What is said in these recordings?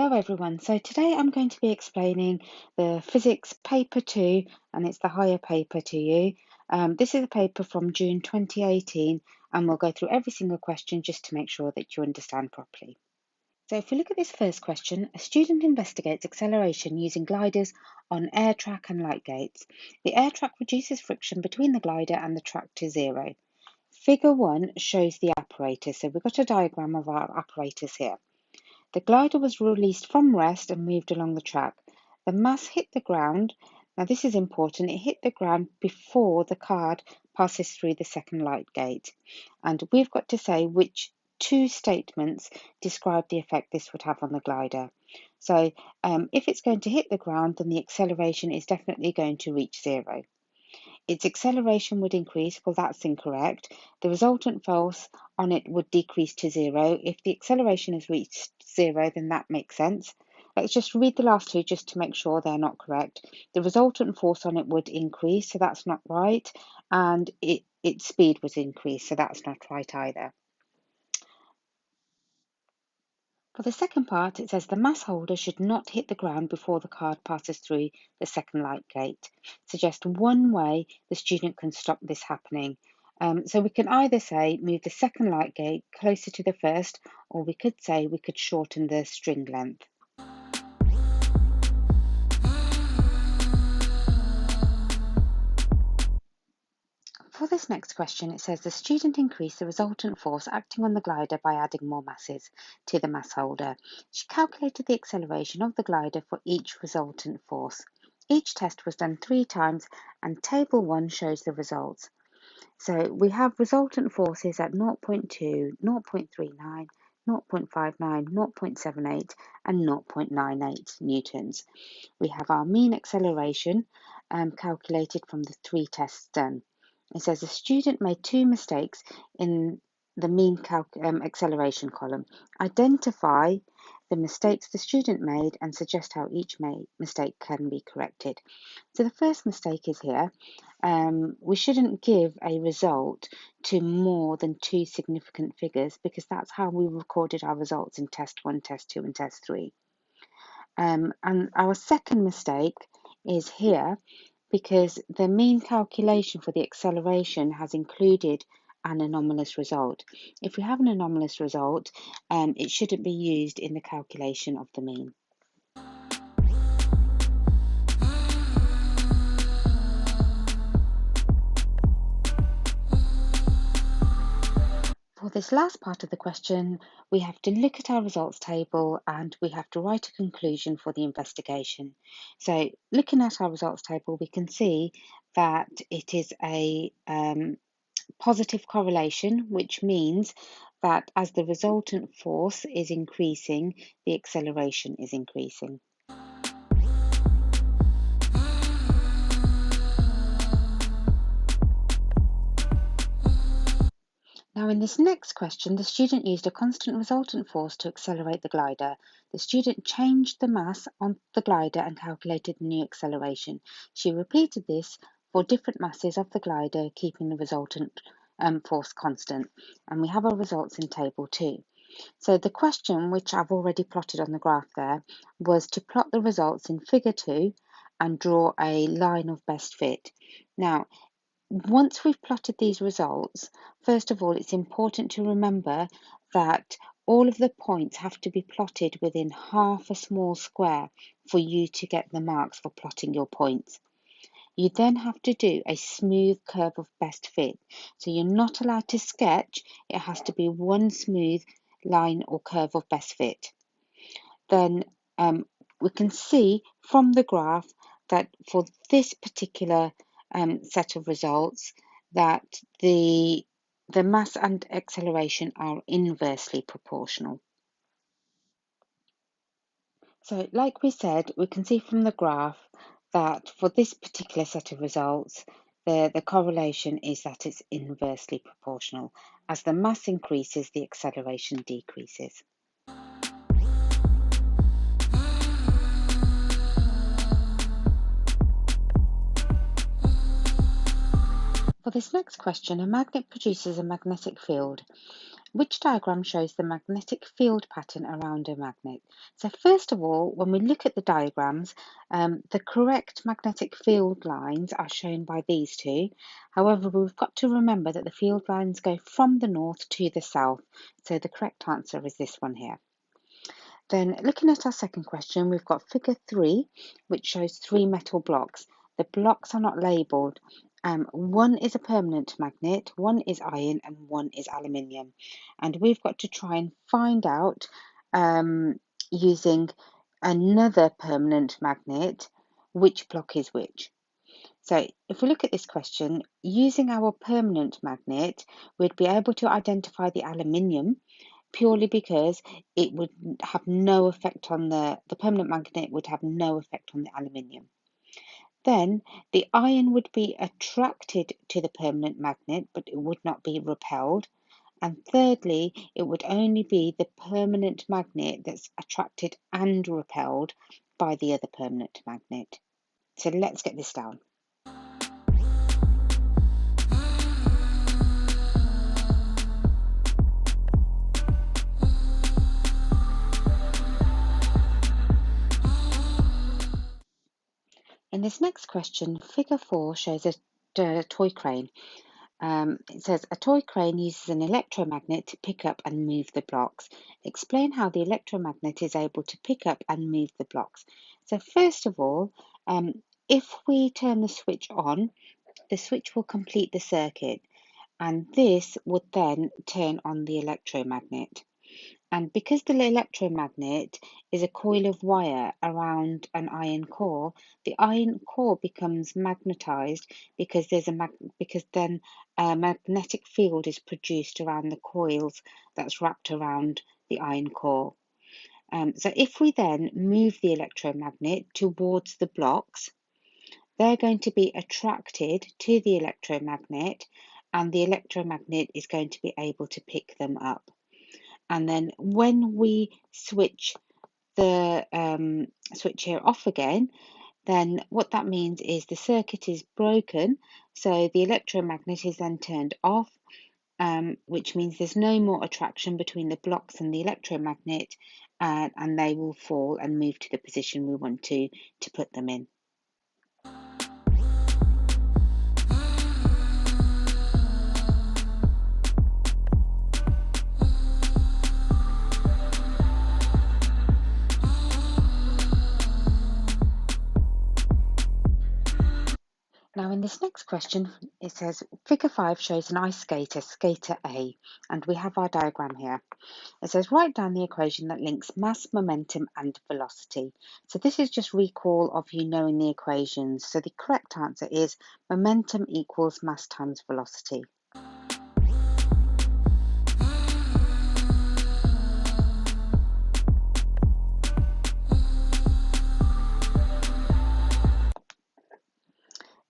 Hello everyone. So today I'm going to be explaining the Physics Paper 2 and it's the higher paper to you. This is a paper from June 2018 and we'll go through every single question just to make sure that you understand properly. So if we look at this first question, a student investigates acceleration using gliders on air track and light gates. The air track reduces friction between the glider and the track to zero. Figure 1 shows the apparatus. So we've got a diagram of our apparatus here. The glider was released from rest and moved along the track. The mass hit the ground. Now this is important. It hit the ground before the card passes through the second light gate. And we've got to say which two statements describe the effect this would have on the glider. So if it's going to hit the ground, then the acceleration is definitely going to reach zero. Its acceleration would increase. Well, that's incorrect. The resultant force on it would decrease to zero. If the acceleration has reached zero, then that makes sense. Let's just read the last two just to make sure they're not correct. The resultant force on it would increase, so that's not right. And its speed would increase, so that's not right either. For the second part, it says the mass holder should not hit the ground before the card passes through the second light gate. Suggest one way the student can stop this happening. So we can either say move the second light gate closer to the first, or we could say we could shorten the string length. For this next question, it says the student increased the resultant force acting on the glider by adding more masses to the mass holder. She calculated the acceleration of the glider for each resultant force. Each test was done 3 times and table 1 shows the results. So we have resultant forces at 0.2, 0.39, 0.59, 0.78 and 0.98 newtons. We have our mean acceleration calculated from the 3 tests done. It says the student made 2 mistakes in the mean acceleration column. Identify the mistakes the student made and suggest how each mistake can be corrected. So the first mistake is here. We shouldn't give a result to more than 2 significant figures because that's how we recorded our results in test 1, test 2 and test 3. And our second mistake is here because the mean calculation for the acceleration has included an anomalous result. If we have an anomalous result, it shouldn't be used in the calculation of the mean. For this last part of the question, we have to look at our results table and we have to write a conclusion for the investigation. So looking at our results table, we can see that it is a positive correlation, which means that as the resultant force is increasing, the acceleration is increasing. Now in this next question, the student used a constant resultant force to accelerate the glider. The student changed the mass on the glider and calculated the new acceleration. She repeated this for different masses of the glider, keeping the resultant force constant. And we have our results in table 2. So the question, which I've already plotted on the graph there, was to plot the results in figure 2 and draw a line of best fit. Now, once we've plotted these results, first of all, it's important to remember that all of the points have to be plotted within half a small square for you to get the marks for plotting your points. You then have to do a smooth curve of best fit. So you're not allowed to sketch, it has to be one smooth line or curve of best fit. Then we can see from the graph that for this particular set of results that the mass and acceleration are inversely proportional. So like we said, we can see from the graph that for this particular set of results, the correlation is that it's inversely proportional. As the mass increases, the acceleration decreases. For this next question, a magnet produces a magnetic field. Which diagram shows the magnetic field pattern around a magnet? So first of all, when we look at the diagrams, the correct magnetic field lines are shown by these two. However, we've got to remember that the field lines go from the north to the south. So the correct answer is this one here. Then looking at our second question, we've got figure 3, which shows 3 metal blocks. The blocks are not labelled. One is a permanent magnet, one is iron, and one is aluminium. And we've got to try and find out using another permanent magnet which block is which. So if we look at this question, using our permanent magnet, we'd be able to identify the aluminium purely because it would have no effect on the permanent magnet would have no effect on the aluminium. Then the iron would be attracted to the permanent magnet, but it would not be repelled. And thirdly, it would only be the permanent magnet that's attracted and repelled by the other permanent magnet. So let's get this down. In this next question, figure 4 shows a toy crane. It says a toy crane uses an electromagnet to pick up and move the blocks. Explain how the electromagnet is able to pick up and move the blocks. So first of all, if we turn the switch on, the switch will complete the circuit, and this would then turn on the electromagnet. And because the electromagnet is a coil of wire around an iron core, the iron core becomes magnetized because then a magnetic field is produced around the coils that's wrapped around the iron core. So if we then move the electromagnet towards the blocks, they're going to be attracted to the electromagnet, and the electromagnet is going to be able to pick them up. And then when we switch the switch here off again, then what that means is the circuit is broken, so the electromagnet is then turned off, which means there's no more attraction between the blocks and the electromagnet, and they will fall and move to the position we want to put them in. Now in this next question, it says figure 5 shows an ice skater, skater A, and we have our diagram here. It says write down the equation that links mass, momentum and velocity. So this is just recall of you knowing the equations. So the correct answer is momentum equals mass times velocity.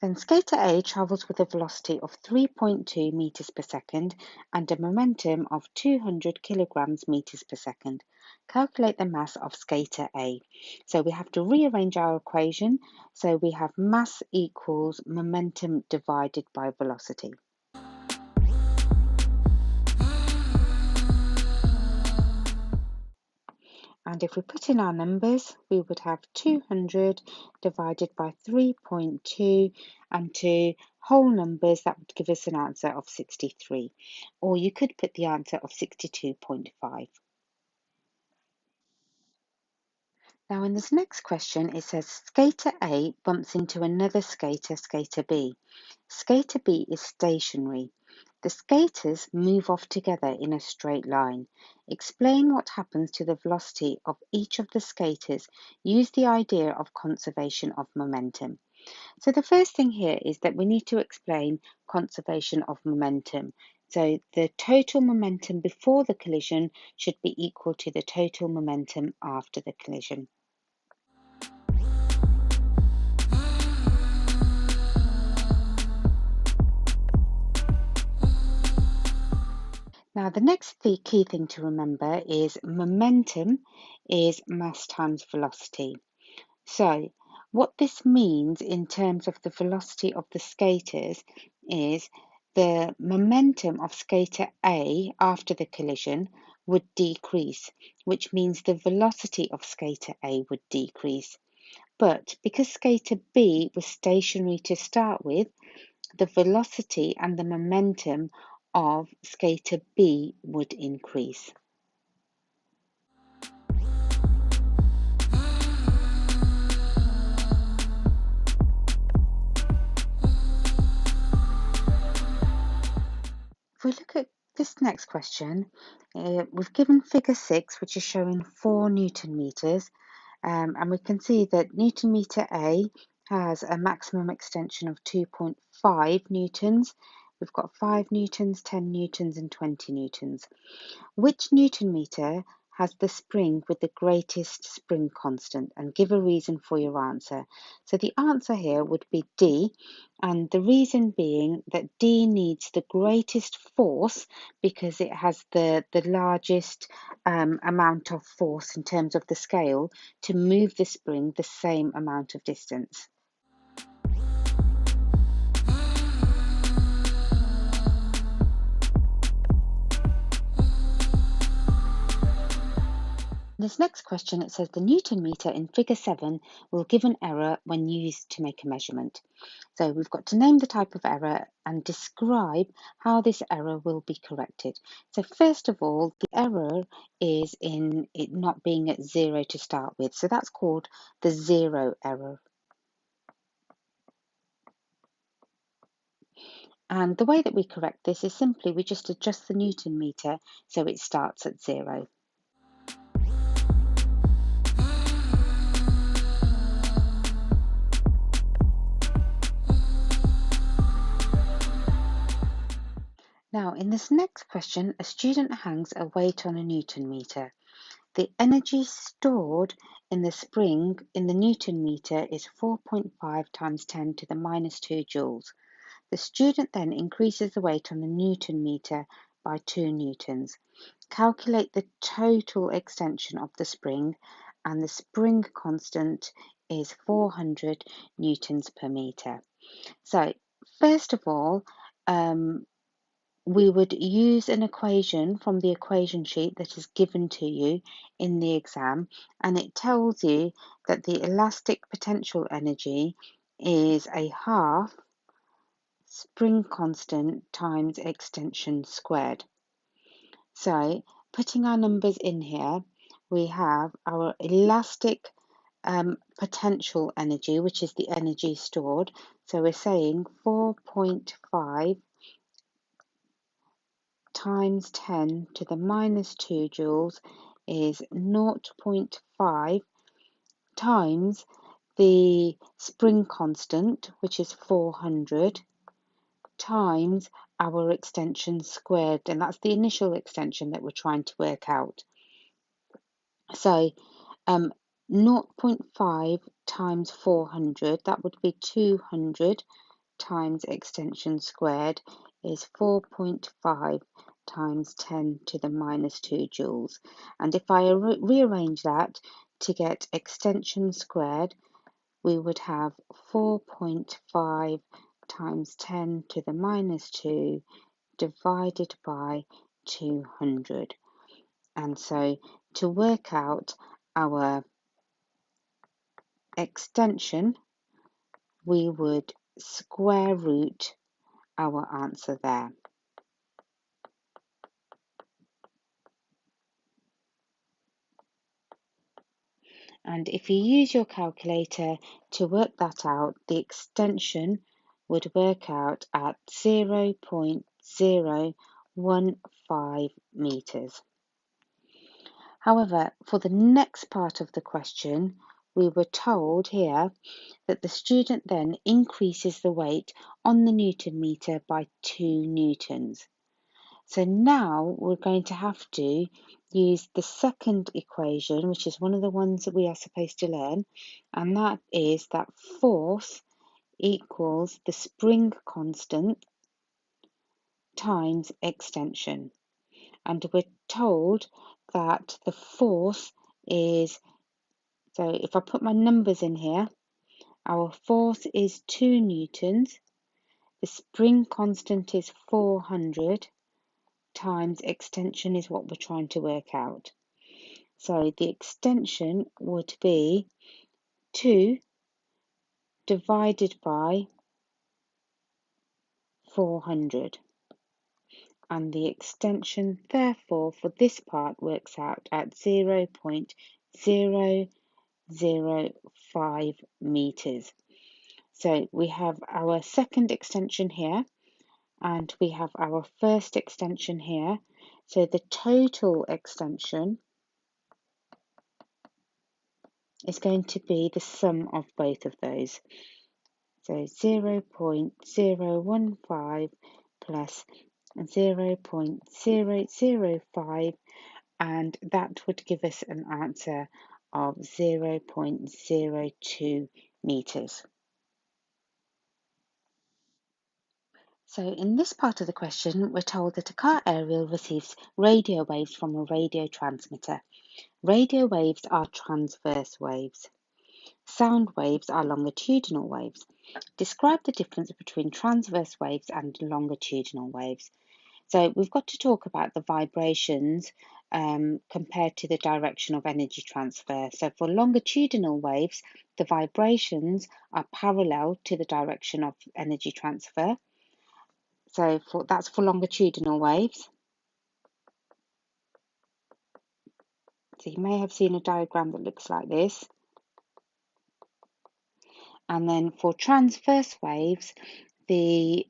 Then skater A travels with a velocity of 3.2 meters per second and a momentum of 200 kilograms meters per second. Calculate the mass of skater A. So we have to rearrange our equation. So we have mass equals momentum divided by velocity. And if we put in our numbers, we would have 200 divided by 3.2 and 2 whole numbers. That would give us an answer of 63. Or you could put the answer of 62.5. Now in this next question, it says skater A bumps into another skater, skater B. Skater B is stationary. The skaters move off together in a straight line. Explain what happens to the velocity of each of the skaters. Use the idea of conservation of momentum. So the first thing here is that we need to explain conservation of momentum. So the total momentum before the collision should be equal to the total momentum after the collision. Now, the next key thing to remember is momentum is mass times velocity. So, what this means in terms of the velocity of the skaters is the momentum of skater A after the collision would decrease, which means the velocity of skater A would decrease. But because skater B was stationary to start with, the velocity and the momentum of skater B would increase. If we look at this next question, we've given figure 6, which is showing 4 Newton meters, and we can see that Newton meter A has a maximum extension of 2.5 newtons. We've got 5 newtons, 10 newtons, and 20 newtons. Which Newton meter has the spring with the greatest spring constant? And give a reason for your answer. So the answer here would be D, and the reason being that D needs the greatest force because it has the largest amount of force in terms of the scale to move the spring the same amount of distance. This next question, it says the Newton meter in figure 7 will give an error when used to make a measurement. So we've got to name the type of error and describe how this error will be corrected. So first of all, the error is in it not being at 0 to start with. So that's called the 0 error. And the way that we correct this is simply we just adjust the Newton meter so it starts at 0. Now, in this next question, a student hangs a weight on a Newton meter. The energy stored in the spring in the Newton meter is 4.5 times 10 to the minus 2 joules. The student then increases the weight on the Newton meter by 2 newtons. Calculate the total extension of the spring, and the spring constant is 400 newtons per meter. So, first of all, we would use an equation from the equation sheet that is given to you in the exam, and it tells you that the elastic potential energy is a half spring constant times extension squared. So putting our numbers in here, we have our elastic potential energy, which is the energy stored. So we're saying 4.5 times 10 to the minus 2 joules is 0.5 times the spring constant, which is 400, times our extension squared, and that's the initial extension that we're trying to work out. So 0.5 times 400, that would be 200 times extension squared is 4.5 times 10 to the minus 2 joules. And if I rearrange that to get extension squared, we would have 4.5 times 10 to the minus 2 divided by 200. And so to work out our extension, we would square root our answer there. And if you use your calculator to work that out, the extension would work out at 0.015 meters. However, for the next part of the question, we were told here that the student then increases the weight on the Newton meter by 2 newtons. So now we're going to have to use the second equation, which is one of the ones that we are supposed to learn, and that is that force equals the spring constant times extension. And we're told that the force is, so if I put my numbers in here, our force is 2 newtons, The spring constant is 400 times extension is what we're trying to work out. So the extension would be 2 divided by 400. And the extension, therefore, for this part works out at 0.005 meters. So we have our second extension here, and we have our first extension here. So the total extension is going to be the sum of both of those. So 0.015 plus 0.005, and that would give us an answer of 0.02 meters. So in this part of the question, we're told that a car aerial receives radio waves from a radio transmitter. Radio waves are transverse waves. Sound waves are longitudinal waves. Describe the difference between transverse waves and longitudinal waves. So we've got to talk about the vibrations compared to the direction of energy transfer. So for longitudinal waves, the vibrations are parallel to the direction of energy transfer. So that's for longitudinal waves. So you may have seen a diagram that looks like this. And then for transverse waves, the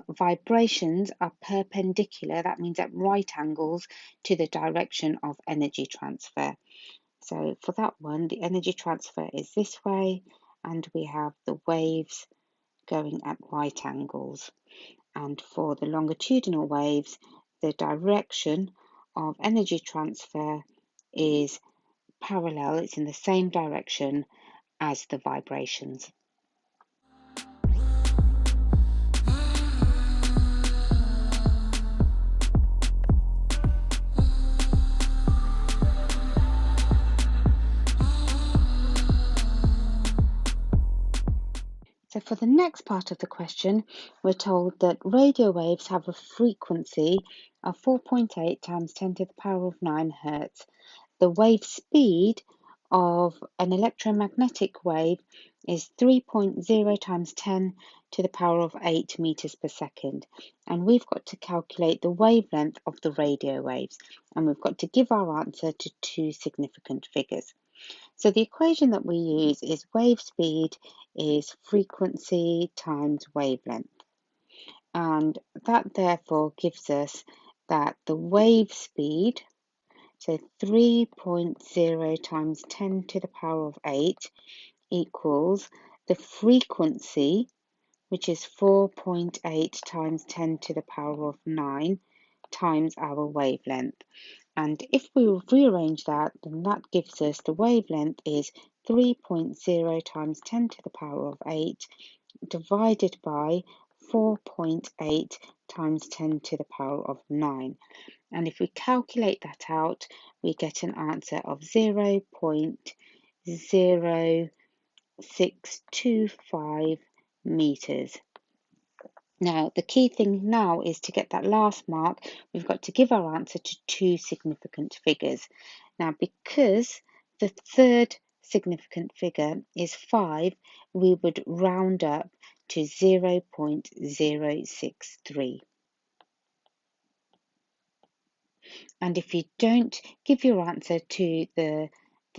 vibrations are perpendicular. That means at right angles to the direction of energy transfer. So for that one, the energy transfer is this way, and we have the waves going at right angles. And for the longitudinal waves, the direction of energy transfer is parallel. It's in the same direction as the vibrations. So for the next part of the question, we're told that radio waves have a frequency of 4.8 times 10 to the power of 9 Hertz. The wave speed of an electromagnetic wave is 3.0 times 10 to the power of 8 meters per second. And we've got to calculate the wavelength of the radio waves. And we've got to give our answer to two significant figures. So the equation that we use is wave speed is frequency times wavelength. And that therefore gives us that the wave speed, so 3.0 times 10 to the power of 8 equals the frequency, which is 4.8 times 10 to the power of 9 times our wavelength. And if we rearrange that, then that gives us the wavelength is 3.0 times 10 to the power of 8 divided by 4.8 times 10 to the power of 9. And if we calculate that out, we get an answer of 0.0625 meters. Now, the key thing now is to get that last mark, we've got to give our answer to two significant figures. Now, because the third significant figure is 5, we would round up to 0.063. And if you don't give your answer to the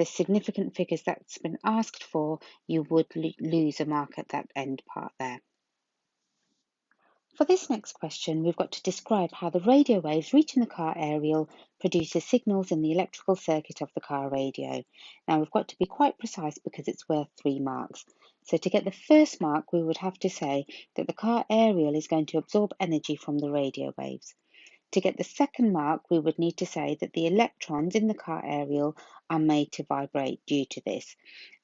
significant figures that's been asked for, you would lose a mark at that end part there. For this next question, we've got to describe how the radio waves reaching the car aerial produces signals in the electrical circuit of the car radio. Now, we've got to be quite precise because it's worth 3 marks. So to get the first mark, we would have to say that the car aerial is going to absorb energy from the radio waves. To get the second mark, we would need to say that the electrons in the car aerial are made to vibrate due to this.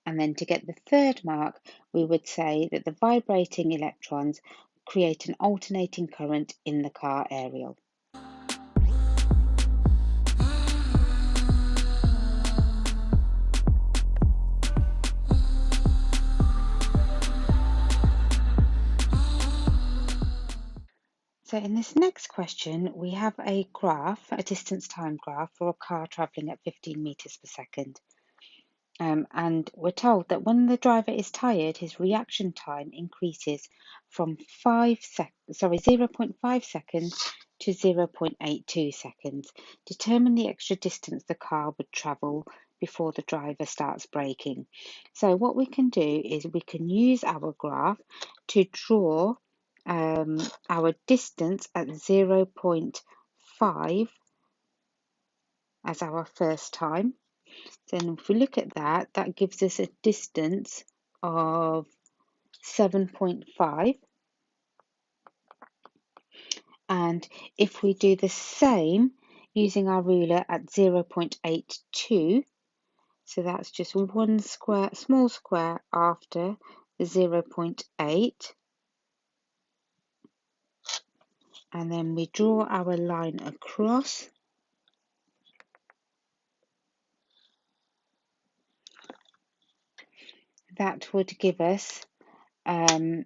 And then to get the third mark, we would say that the vibrating electrons create an alternating current in the car aerial. So in this next question, we have a graph, a distance time graph for a car travelling at 15 meters per second. And we're told that when the driver is tired, his reaction time increases from 0.5 seconds to 0.82 seconds. Determine the extra distance the car would travel before the driver starts braking. So what we can do is we can use our graph to draw our distance at 0.5 as our first time. Then if we look at that, that gives us a distance of 7.5. And if we do the same using our ruler at 0.82, so that's just one square, small square after the 0.8, and then we draw our line across. That would give us 12,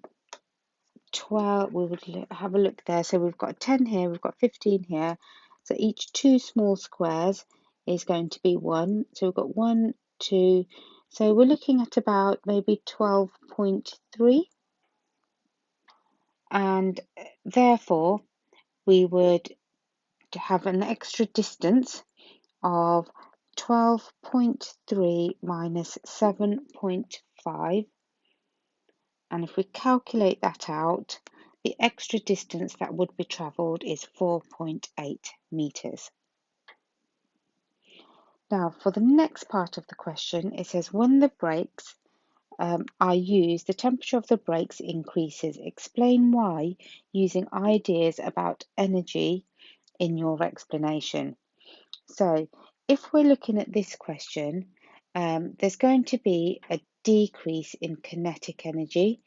we would have a look there. So we've got 10 here, we've got 15 here. So each two small squares is going to be 1. So we've got 1, 2. So we're looking at about maybe 12.3. And therefore, we would have an extra distance of 12.3 minus 7.5. And if we calculate that out, the extra distance that would be travelled is 4.8 metres. Now, for the next part of the question, it says when the brakes are used, the temperature of the brakes increases. Explain why using ideas about energy in your explanation. So, if we're looking at this question, there's going to be a decrease in kinetic energy.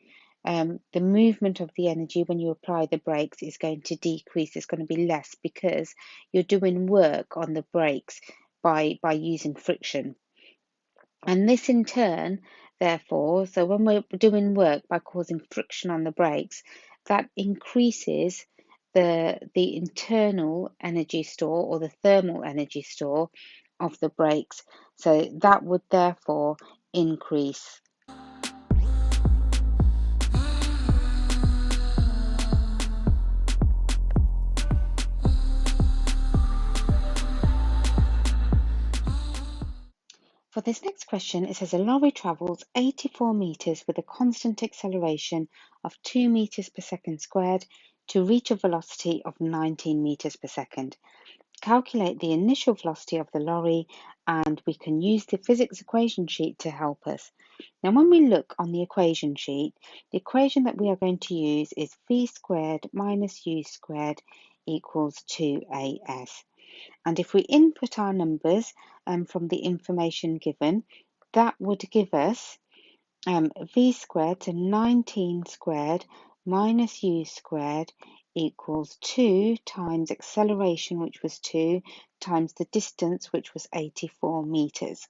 The movement of the energy when you apply the brakes is going to decrease. It's going to be less because you're doing work on the brakes by using friction. And this in turn, therefore, so when we're doing work by causing friction on the brakes, that increases the internal energy store or the thermal energy store of the brakes. So that would therefore increase. For this next question, it says a lorry travels 84 metres with a constant acceleration of 2 metres per second squared to reach a velocity of 19 metres per second. Calculate the initial velocity of the lorry, and we can use the physics equation sheet to help us. Now, when we look on the equation sheet, the equation that we are going to use is v squared minus u squared equals 2as. And if we input our numbers from the information given, that would give us v squared, so 19 squared minus u squared equals 2 times acceleration, which was 2, times the distance, which was 84 metres.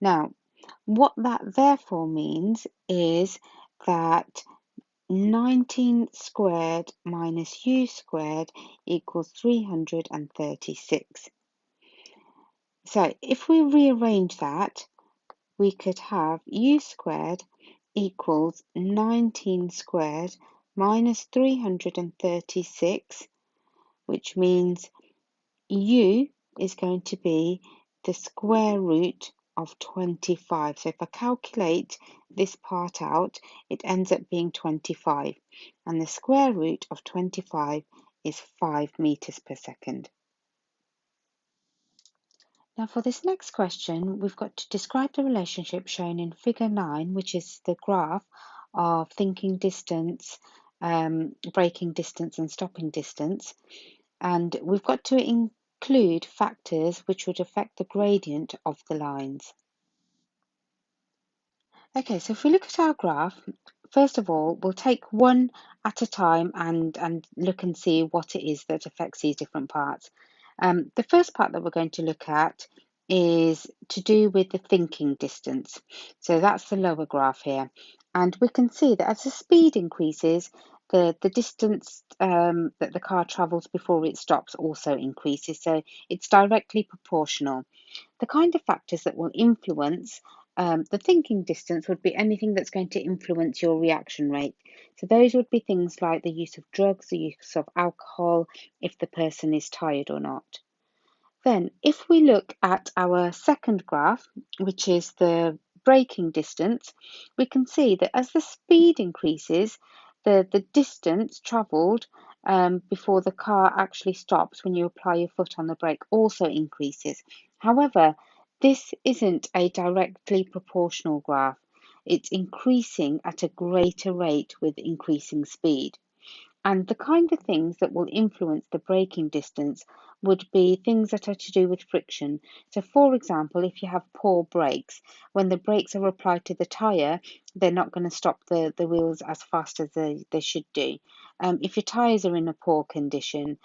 Now, what that therefore means is that 19 squared minus u squared equals 336. So if we rearrange that, we could have u squared equals 19 squared minus 336, which means u is going to be the square root of 25. So if I calculate this part out, it ends up being 25. And the square root of 25 is 5 metres per second. Now for this next question, we've got to describe the relationship shown in figure 9, which is the graph of thinking distance, braking distance and stopping distance. And we've got to include factors which would affect the gradient of the lines. Okay, so if we look at our graph, first of all, we'll take one at a time and look and see what it is that affects these different parts. The first part that we're going to look at is to do with the thinking distance. So that's the lower graph here. And we can see that as the speed increases, the distance that the car travels before it stops also increases, so it's directly proportional. The kind of factors that will influence the thinking distance would be anything that's going to influence your reaction rate. So those would be things like the use of drugs, the use of alcohol, if the person is tired or not. Then, if we look at our second graph, which is the braking distance, we can see that as the speed increases, the distance travelled before the car actually stops when you apply your foot on the brake also increases. However, this isn't a directly proportional graph. It's increasing at a greater rate with increasing speed. And the kind of things that will influence the braking distance would be things that are to do with friction. So, for example, if you have poor brakes, when the brakes are applied to the tyre, they're not going to stop the wheels as fast as they should do. If your tyres are in a poor condition,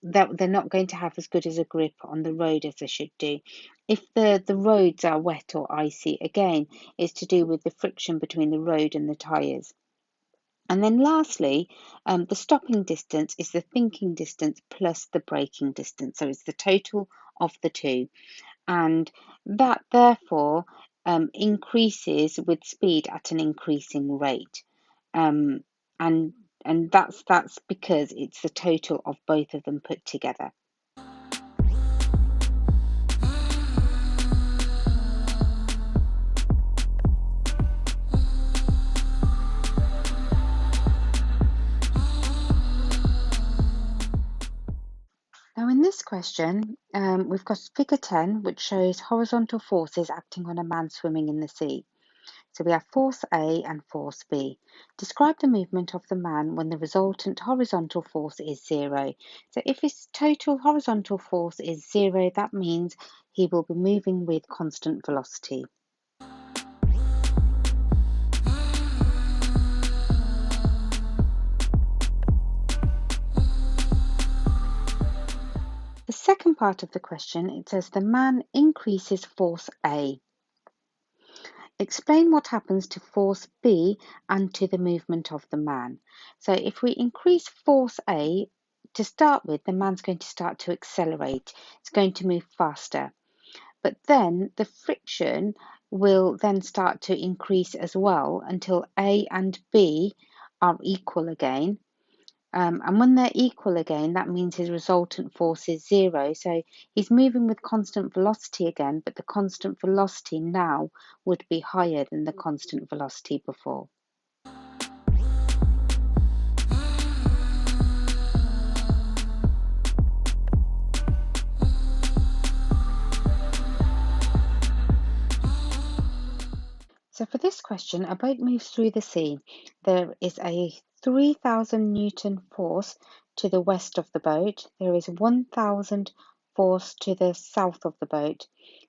they're not going to have as good as a grip on the road as they should do. If the roads are wet or icy, again, it's to do with the friction between the road and the tyres. And then lastly, the stopping distance is the thinking distance plus the braking distance. So it's the total of the two. And that therefore increases with speed at an increasing rate. Um, and and that's because it's the total of both of them put together. Now, in this question, we've got figure 10, which shows horizontal forces acting on a man swimming in the sea. So we have force A and force B. Describe the movement of the man when the resultant horizontal force is zero. So if his total horizontal force is zero, that means he will be moving with constant velocity. The second part of the question, it says the man increases force A. Explain what happens to force B and to the movement of the man. So if we increase force A, to start with, the man's going to start to accelerate. It's going to move faster. But then the friction will then start to increase as well until A and B are equal again. And when they're equal again, that means his resultant force is zero. So he's moving with constant velocity again, but the constant velocity now would be higher than the constant velocity before. So for this question, a boat moves through the sea. There is a 3,000 Newton force to the west of the boat. There is 1,000 force to the south of the boat.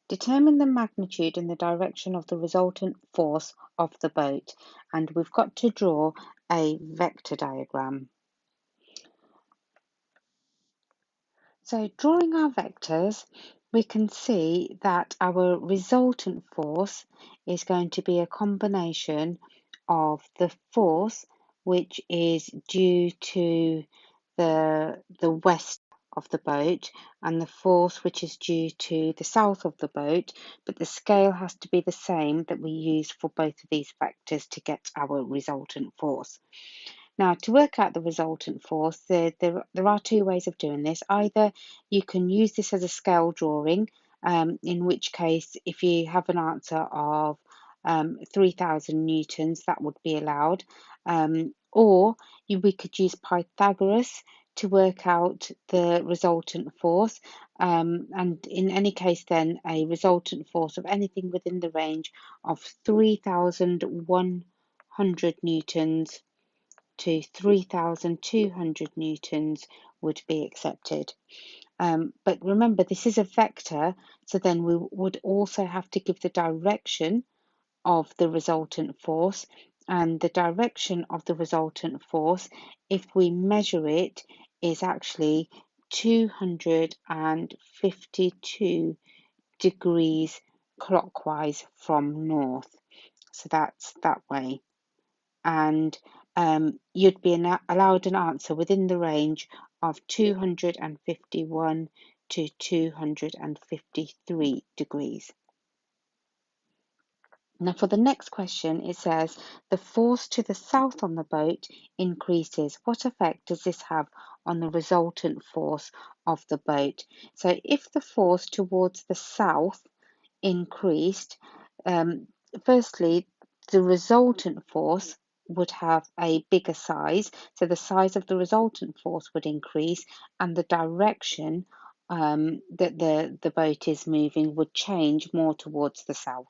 Determine the magnitude and the direction of the resultant force of the boat. And we've got to draw a vector diagram. So drawing our vectors, we can see that our resultant force is going to be a combination of the force which is due to the west of the boat and the force which is due to the south of the boat, but the scale has to be the same that we use for both of these vectors to get our resultant force. Now, to work out the resultant force, there are two ways of doing this. Either you can use this as a scale drawing, in which case, if you have an answer of 3,000 newtons, that would be allowed. Or we could use Pythagoras to work out the resultant force. And in any case, then a resultant force of anything within the range of 3,100 newtons to 3,200 newtons would be accepted. But remember, this is a vector, so then we would also have to give the direction of the resultant force. And the direction of the resultant force, if we measure it, is actually 252 degrees clockwise from north. So that's that way. And you'd be allowed an answer within the range of 251 to 253 degrees. Now, for the next question, it says the force to the south on the boat increases. What effect does this have on the resultant force of the boat? So, if the force towards the south increased, firstly, the resultant force would have a bigger size. So, the size of the resultant force would increase, and the direction that the boat is moving would change more towards the south.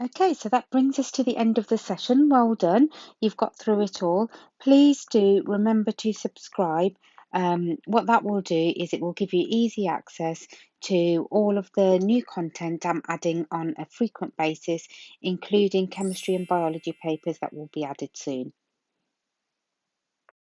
Okay, so that brings us to the end of the session. Well done. You've got through it all. Please do remember to subscribe. What that will do is it will give you easy access to all of the new content I'm adding on a frequent basis, including chemistry and biology papers that will be added soon.